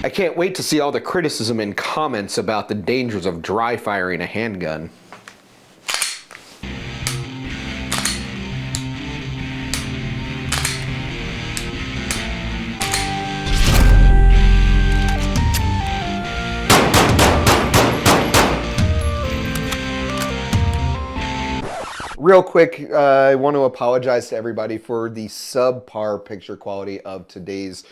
I can't wait to see all the criticism and comments about the dangers of dry firing a handgun. Real quick, I want to apologize to everybody for the subpar picture quality of today's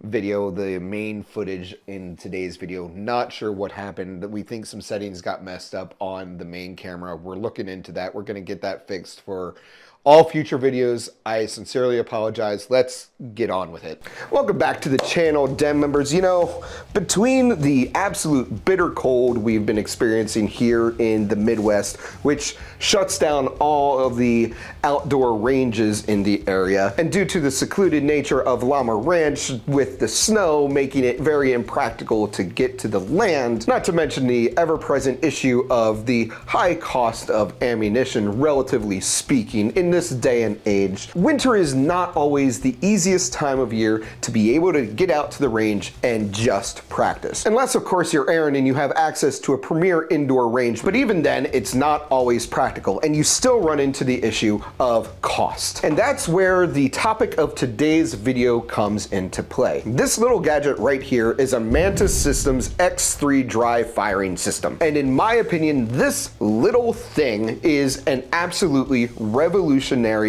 video, the main footage in today's video. Not sure what happened. We think some settings got messed up on the main camera. We're looking into that. We're going to get that fixed for all future videos. I sincerely apologize. Let's get on with it. Welcome back to the channel, Den members. You know, between the absolute bitter cold we've been experiencing here in the Midwest, which shuts down all of the outdoor ranges in the area, and due to the secluded nature of Llama Ranch with the snow making it very impractical to get to the land, not to mention the ever-present issue of the high cost of ammunition, relatively speaking, in this day and age, winter is not always the easiest time of year to be able to get out to the range and just practice. Unless, of course, you're Aaron and you have access to a premier indoor range, but even then, it's not always practical, and you still run into the issue of cost. And that's where the topic of today's video comes into play. This little gadget right here is a Mantis Systems X3 dry firing system. And in my opinion, this little thing is an absolutely revolutionary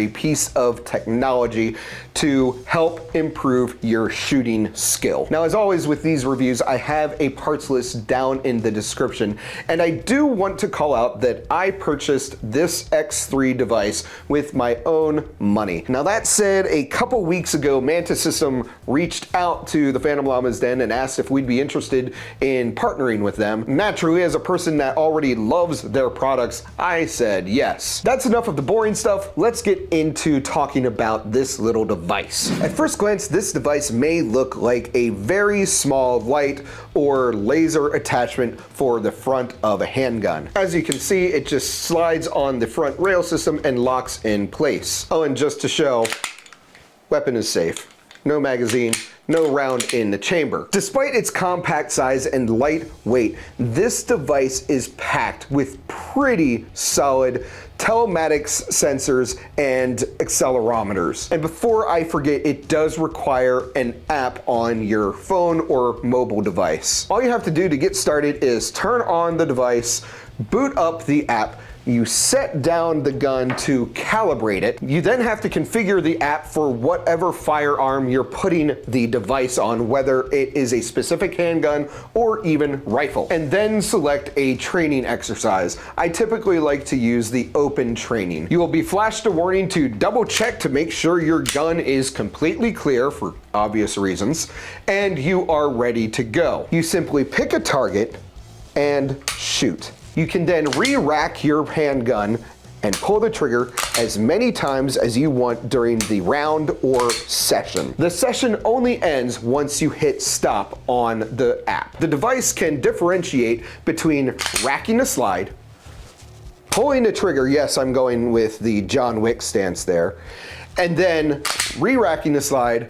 piece of technology to help improve your shooting skill. Now, as always with these reviews, I have a parts list down in the description, and I do want to call out that I purchased this X3 device with my own money. Now, that said, a couple weeks ago, Mantis System reached out to the Phantom Llama's Den and asked if we'd be interested in partnering with them. Naturally, as a person that already loves their products, I said yes. That's enough of the boring stuff. Let's get into talking about this little device. At first glance, this device may look like a very small light or laser attachment for the front of a handgun. As you can see, it just slides on the front rail system and locks in place. Oh, and just to show, weapon is safe. No magazine, no round in the chamber. Despite its compact size and light weight, this device is packed with pretty solid telematics sensors and accelerometers. And before I forget, it does require an app on your phone or mobile device. All you have to do to get started is turn on the device, boot up the app, you set down the gun to calibrate it. You then have to configure the app for whatever firearm you're putting the device on, whether it is a specific handgun or even rifle, and then select a training exercise. I typically like to use the open training. You will be flashed a warning to double check to make sure your gun is completely clear for obvious reasons, and you are ready to go. You simply pick a target and shoot. You can then re-rack your handgun and pull the trigger as many times as you want during the round or session. The session only ends once you hit stop on the app. The device can differentiate between racking a slide, pulling the trigger, yes, I'm going with the John Wick stance there, and then re-racking the slide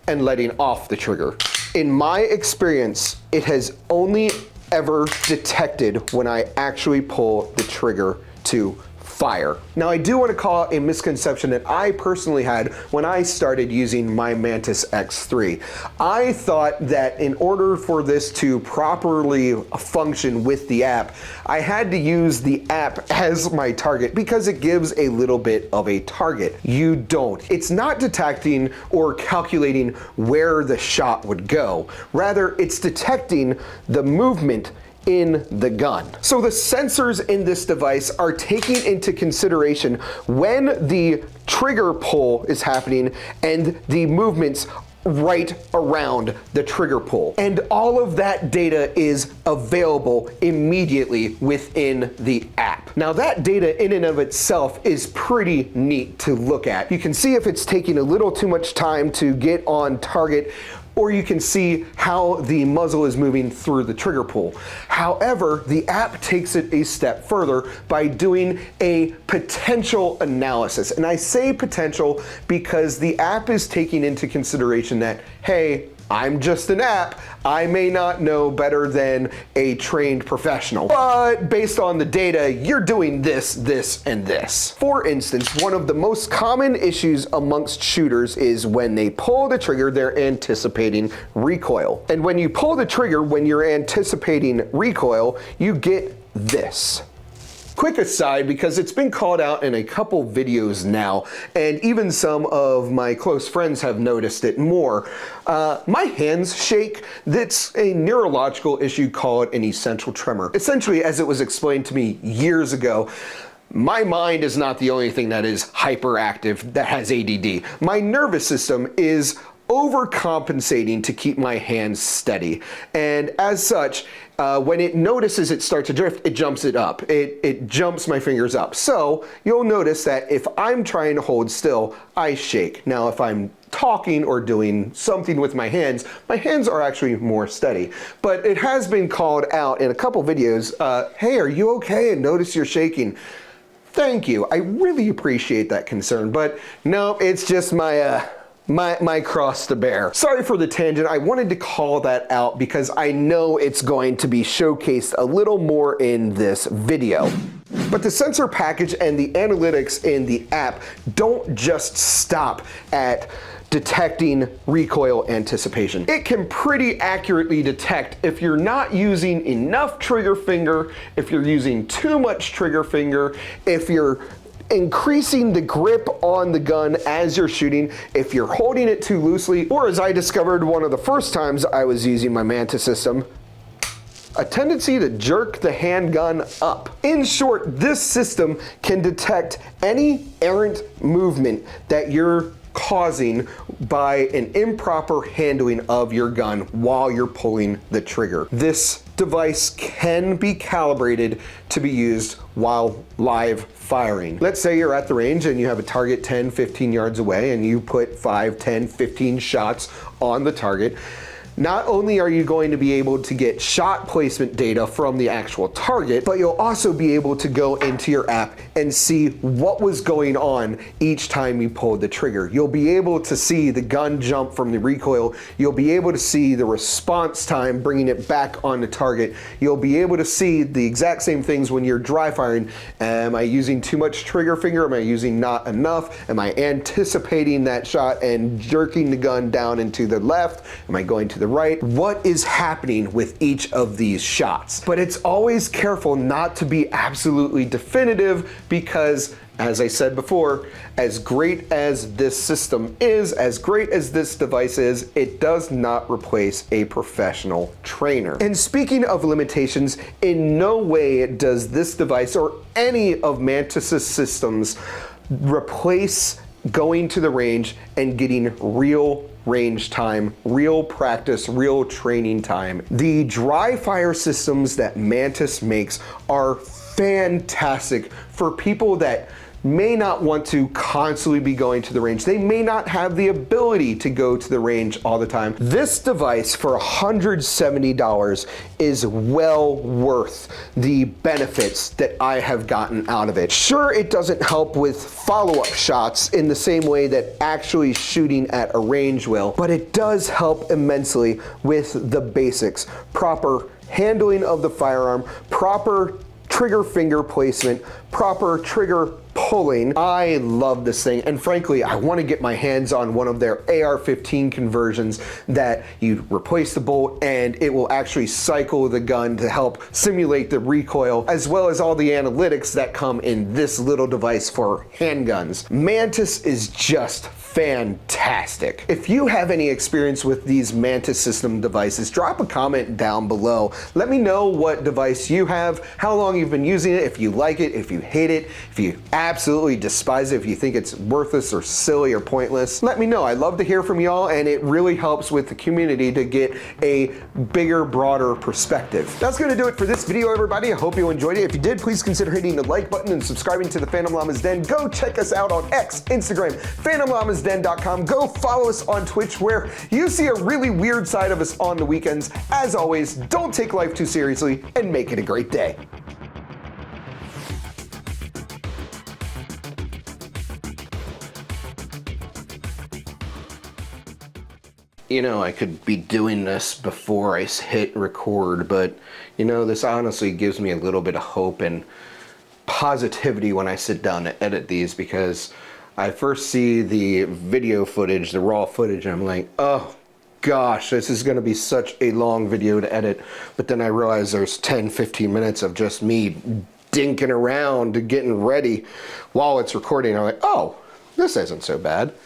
and letting off the trigger. In my experience, it has only ever detected when I actually pull the trigger to fire. Now, I do want to call out a misconception that I personally had when I started using my Mantis X3. I thought that in order for this to properly function with the app, I had to use the app as my target because it gives a little bit of a target. You don't. It's not detecting or calculating where the shot would go. Rather, it's detecting the movement in the gun. So the sensors in this device are taking into consideration when the trigger pull is happening and the movements right around the trigger pull. And all of that data is available immediately within the app. Now, that data in and of itself is pretty neat to look at. You can see if it's taking a little too much time to get on target, or you can see how the muzzle is moving through the trigger pull. However, the app takes it a step further by doing a potential analysis. And I say potential because the app is taking into consideration that, hey, I'm just an app. I may not know better than a trained professional, but based on the data, you're doing this, this, and this. For instance, one of the most common issues amongst shooters is when they pull the trigger, they're anticipating recoil. And when you pull the trigger, when you're anticipating recoil, you get this. Quick aside, because it's been called out in a couple videos now, and even some of my close friends have noticed it more. My hands shake. That's a neurological issue called an essential tremor. Essentially, as it was explained to me years ago, my mind is not the only thing that is hyperactive, that has ADD. My nervous system is overcompensating to keep my hands steady. And as such, when it notices it start to drift, it jumps it up. It jumps my fingers up. So you'll notice that if I'm trying to hold still, I shake. Now, if I'm talking or doing something with my hands are actually more steady. But it has been called out in a couple videos, hey, are you okay? And notice you're shaking. Thank you. I really appreciate that concern. But no, it's just my cross to bear. Sorry for the tangent. I wanted to call that out because I know it's going to be showcased a little more in this video. But the sensor package and the analytics in the app don't just stop at detecting recoil anticipation. It can pretty accurately detect if you're not using enough trigger finger, if you're using too much trigger finger, if you're increasing the grip on the gun as you're shooting, if you're holding it too loosely, or as I discovered one of the first times I was using my Mantis system, a tendency to jerk the handgun up. In short, this system can detect any errant movement that you're causing by an improper handling of your gun while you're pulling the trigger. This device can be calibrated to be used while live firing. Let's say you're at the range and you have a target 10, 15 yards away and you put 5, 10, 15 shots on the target. Not only are you going to be able to get shot placement data from the actual target, but you'll also be able to go into your app and see what was going on each time you pulled the trigger. You'll be able to see the gun jump from the recoil. You'll be able to see the response time bringing it back on the target. You'll be able to see the exact same things when you're dry firing. Am I using too much trigger finger? Am I using not enough? Am I anticipating that shot and jerking the gun down into the left? Am I going to the right? What is happening with each of these shots? But it's always careful not to be absolutely definitive because, as I said before, as great as this system is, as great as this device is, it does not replace a professional trainer. And speaking of limitations, in no way does this device or any of Mantis' systems replace going to the range and getting real range time, real practice, real training time. The Dryfire systems that Mantis makes are fantastic for people that may not want to constantly be going to the range. They may not have the ability to go to the range all the time. This device for $170 is well worth the benefits that I have gotten out of it. Sure, it doesn't help with follow-up shots in the same way that actually shooting at a range will, but it does help immensely with the basics. Proper handling of the firearm, proper trigger finger placement, proper trigger pulling. I love this thing, and frankly, I want to get my hands on one of their AR-15 conversions that you replace the bolt and it will actually cycle the gun to help simulate the recoil, as well as all the analytics that come in this little device for handguns. Mantis is just fantastic. If you have any experience with these Mantis system devices, drop a comment down below. Let me know what device you have, how long you've been using it, if you like it, if you hate it, if you absolutely despise it, if you think it's worthless or silly or pointless. Let me know. I love to hear from y'all, and it really helps with the community to get a bigger, broader perspective. That's gonna do it for this video, everybody. I hope you enjoyed it. If you did, please consider hitting the like button and subscribing to the Phantom Llama's Den. Go check us out on X, Instagram, PhantomLlamasDen.com. Go follow us on Twitch, where you see a really weird side of us on the weekends. As always, don't take life too seriously and make it a great day. you know, I could be doing this before I hit record, but, you know, this honestly gives me a little bit of hope and positivity when I sit down to edit these, because I first see the video footage, the raw footage, and I'm like, oh gosh, this is going to be such a long video to edit. But then I realize there's 10-15 minutes of just me dinking around getting ready while it's recording. I'm like, oh, this isn't so bad.